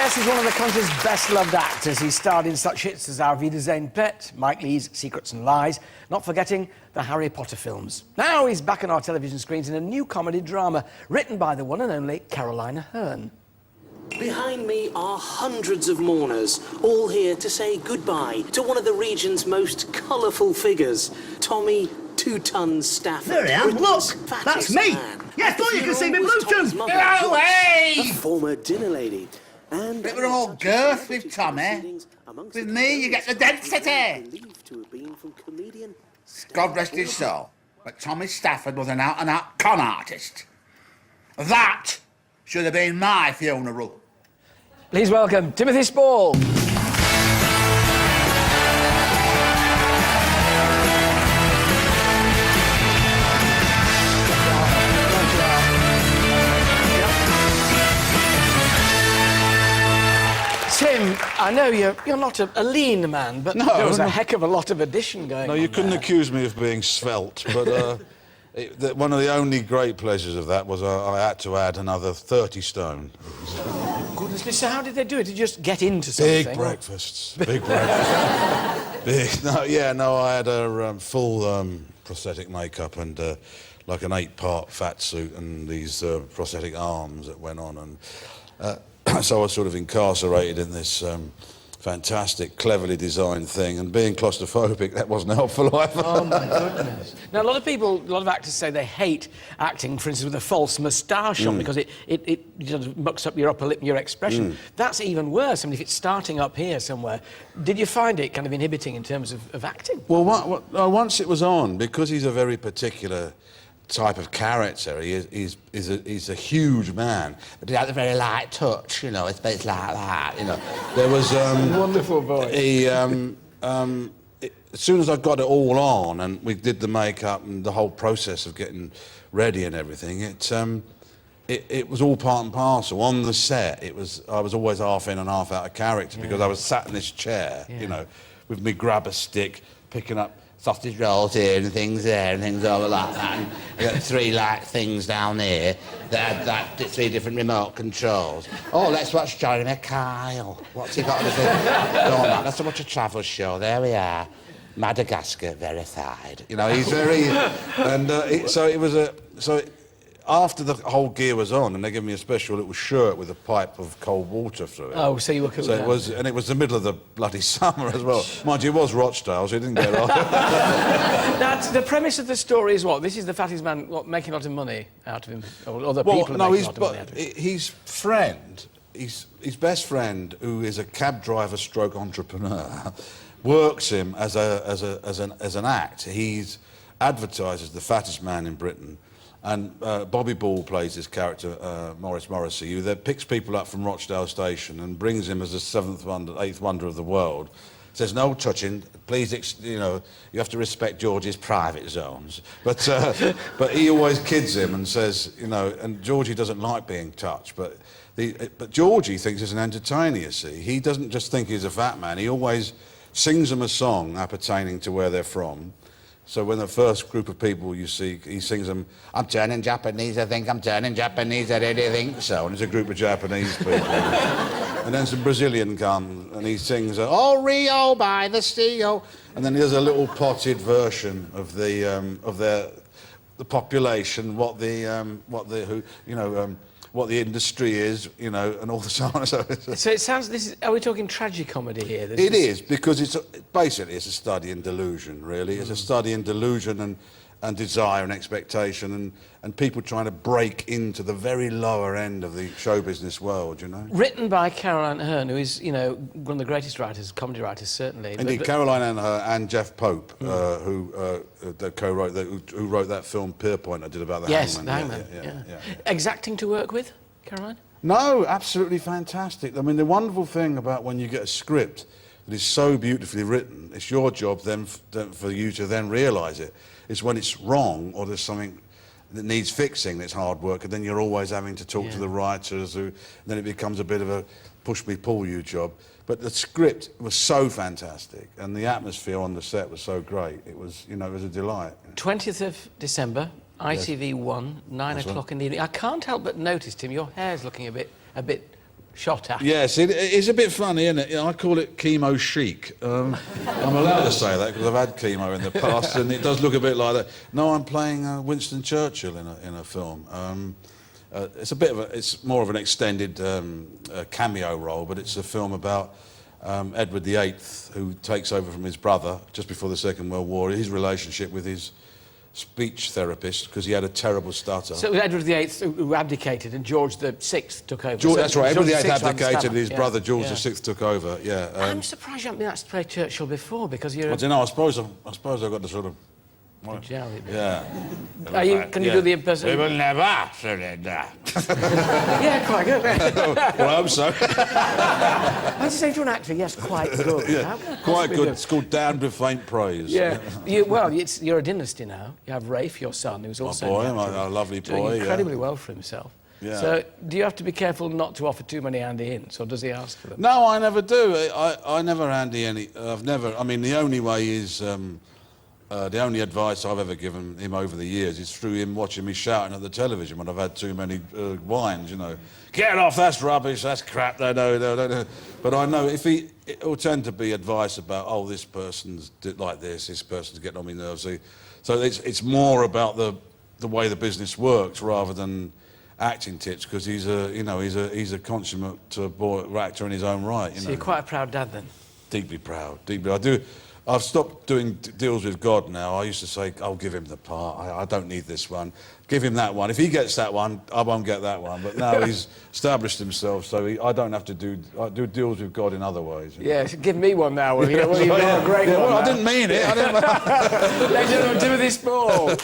guest is one of the country's best-loved actors. He starred in such hits as Auf Wiedersehen, Pet, Mike Leigh's Secrets and Lies, not forgetting the Harry Potter films. Now he's back on our television screens in a new comedy drama written by the one and only Caroline Aherne. Behind me are hundreds of mourners, all here to say goodbye to one of the region's most colourful figures, Tommy 2-Ton Stafford. There I am, look! That's me! Yes, look, you can see me Bluetooth! No way! A former dinner lady. And Bit of an old girth with Tommy. With me, you get the density. Believed to have been from comedian God rest his soul, but Tommy Stafford was an out-and-out con artist. That should have been my funeral. Please welcome Timothy Spall. Tim, I know you're not a lean man, but there was a heck of a lot of addition going on. No, you couldn't accuse me of being svelte, but one of the only great pleasures of that was I had to add another 30 stone. Goodness me, so how did they do it? Did you just get into something? Big breakfasts. Big breakfasts. I had a full prosthetic makeup and like an 8-part fat suit and these prosthetic arms that went on, and so I was sort of incarcerated in this fantastic, cleverly designed thing, and being claustrophobic, that wasn't helpful either. Oh, my goodness. Now, a lot of actors say they hate acting, for instance, with a false moustache on, because it sort of mucks up your upper lip and your expression. That's even worse. I mean, if it's starting up here somewhere, did you find it kind of inhibiting in terms of acting? Well, once it was on, because he's a very particular type of character, he's a huge man, but he had a very light touch, you know. It's like that, you know. There was wonderful voice. As soon as I got it all on and we did the makeup and the whole process of getting ready and everything, it was all part and parcel. On the set, I was always half in and half out of character, because I was sat in this chair, you know, with me grab a stick, picking up sausage rolls here and things there and things over like that. And I got 3 like things down here that had 3 different remote controls. Oh, let's watch Jeremy Kyle. What's he got to do? No, man, let's watch a travel show. There we are. Madagascar verified. You know, he's very, and after the whole gear was on, and they gave me a special little shirt with a pipe of cold water through it. Oh, so you were cool. So it was, and it was the middle of the bloody summer as well. Mind you, it was Rochdale, so he didn't get on. Now, the premise of the story is what? This is the fattest man making a lot of money out of him, or other people making a lot of money out of him. His friend, his best friend, who is a cab driver stroke entrepreneur, works him as an act. He's advertised as the fattest man in Britain. And Bobby Ball plays this character, Maurice Morrissey, who then picks people up from Rochdale Station and brings him as the 8th wonder of the world. Says, no touching, please, you know, you have to respect Georgie's private zones. But he always kids him and says, you know, and Georgie doesn't like being touched, but Georgie thinks he's an entertainer, you see. He doesn't just think he's a fat man, he always sings them a song appertaining to where they're from. So when the first group of people you see, he sings them, I'm turning Japanese, I think I'm turning Japanese, I really think so. And it's a group of Japanese people. And then some Brazilian comes and he sings, oh, Rio by the sea, oh. And then there's a little potted version of the population, what the industry is, you know, and all the so on. So it sounds, are we talking tragicomedy here? It is, because it's a study in delusion, really. It's a study in delusion and desire and expectation and people trying to break into the very lower end of the show business world, you know. Written by Caroline Aherne, who is, you know, one of the greatest writers, comedy writers, certainly. Indeed, Caroline Aherne and Jeff Pope, who wrote that film Pierpoint I did about the hangman. The hangman. Yeah. Exacting to work with, Caroline? No, absolutely fantastic. I mean, the wonderful thing about when you get a script that is so beautifully written, it's your job then for you to then realise it. It's when it's wrong or there's something that needs fixing that's hard work, and then you're always having to talk to the writers, then it becomes a bit of a push-me-pull-you job. But the script was so fantastic, and the atmosphere on the set was so great. It was, you know, it was a delight. 20th of December, ITV1, 9 o'clock in the evening. I can't help but notice, Tim, your hair's looking a bit shot at. Yes, it is a bit funny, isn't it? I call it chemo chic. I'm allowed to say that because I've had chemo in the past, and it does look a bit like that. No, I'm playing Winston Churchill in a film. It's more of an extended cameo role, but it's a film about Edward VIII, who takes over from his brother just before the Second World War. His relationship with his speech therapist, because he had a terrible stutter. So it was Edward VIII who abdicated, and George VI took over. That's right. Edward VIII George VI abdicated, and his yeah. brother George yeah. VI took over. Yeah. I'm surprised you haven't been asked to play Churchill before, because you're. I don't know. I suppose I've got the sort of. Yeah. Yeah. Can you do the impersonation? We will never surrender. Yeah, quite good. Well, I hope so. I was saying to an actor, yes, quite good. Yeah, quite good. It's called Damned with Faint Praise. Yeah. You're a dynasty now. You have Rafe, your son, who's also a lovely boy. doing incredibly well for himself. Yeah. So, do you have to be careful not to offer too many handy hints, or does he ask for them? No, I never do. I never handy any. I've never. I mean, the only way is. The only advice I've ever given him over the years is through him watching me shouting at the television when I've had too many wines, you know. Get off, that's rubbish, that's crap, no. But I know if it will tend to be advice about, oh, this person's like this person's getting on my nerves. So it's more about the way the business works rather than acting tips, because he's a consummate actor in his own right. So you're quite a proud dad then? Deeply proud, deeply. I've stopped doing deals with God now. I used to say, I'll give him the part. I don't need this one. Give him that one. If he gets that one, I won't get that one. But now he's established himself, so I don't have to I do deals with God in other ways. You know? Yeah, give me one now. Well, you've got a great one. Well, I didn't mean it. Ladies and gentlemen, Timothy Spall.